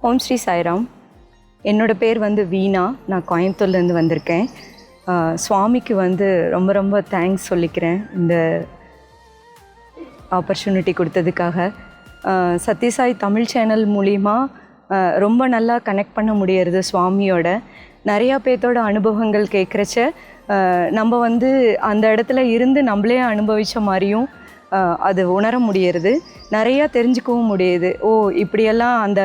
ஓம் ஸ்ரீ சாய்ராம். என்னோட பேர் வந்து வீணா. நான் கோயம்புத்தூர்லேருந்து வந்திருக்கேன். சுவாமிக்கு வந்து ரொம்ப ரொம்ப தேங்க்ஸ் சொல்லிக்கிறேன் இந்த ஆப்பர்ச்சுனிட்டி கொடுத்ததுக்காக. சத்யசாய் தமிழ் சேனல் மூலிமா ரொம்ப நல்லா கனெக்ட் பண்ண முடியறது சுவாமியோட. நிறையா பேர்த்தோட அனுபவங்கள் கேட்குறச்ச நம்ம வந்து அந்த இடத்துல இருந்து நம்மளே அனுபவித்த மாதிரியும் அது உணர முடியறது. நிறையா தெரிஞ்சுக்கவும் முடியுது. ஓ, இப்படியெல்லாம் அந்த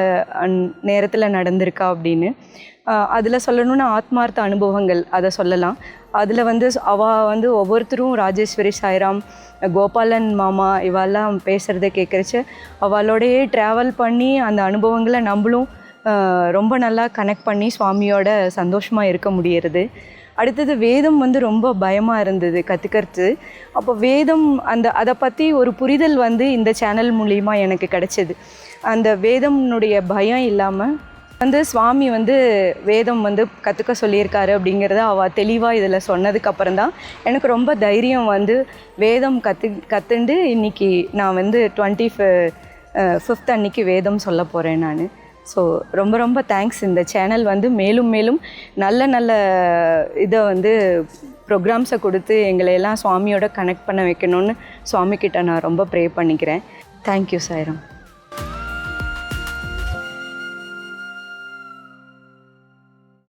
நேரத்தில் நடந்திருக்கா அப்படின்னு. அதில் சொல்லணுன்னா ஆத்மார்த்த அனுபவங்கள் அதை சொல்லலாம். அதில் வந்து அவள் ஒவ்வொருத்தரும் ராஜேஸ்வரி சாய்ராம், கோபாலன் மாமா இவெல்லாம் பேசுகிறத கேட்குறச்ச அவளோடையே ட்ராவல் பண்ணி அந்த அனுபவங்களை நம்மளும் ரொம்ப நல்லா கனெக்ட் பண்ணி சுவாமியோட சந்தோஷமாக இருக்க முடியறது. அடுத்தது வேதம் வந்து ரொம்ப பயமாக இருந்தது கற்றுக்கிறது. அப்போ வேதம் அதை பற்றி ஒரு புரிதல் வந்து இந்த சேனல் மூலிமா எனக்கு கிடச்சிது. அந்த வேதம்னுடைய பயம் இல்லாமல் சுவாமி வேதம் கற்றுக்க சொல்லியிருக்காரு அப்படிங்கிறத அவள் தெளிவாக இதில் சொன்னதுக்கப்புறம் தான் எனக்கு ரொம்ப தைரியம் வேதம் கற்றுண்டு இன்றைக்கி நான் 25th அன்னைக்கு வேதம் சொல்ல போகிறேன் நான். ஸோ ரொம்ப ரொம்ப தேங்க்ஸ். இந்த சேனல் மேலும் மேலும் நல்ல நல்ல இதை ப்ரோக்ராம்ஸை கொடுத்து எங்களையெல்லாம் சுவாமியோட கனெக்ட் பண்ண வைக்கணும்னு சுவாமிக்கிட்ட நான் ரொம்ப ப்ரே பண்ணிக்கிறேன். தேங்க்யூ சாய்ராம்.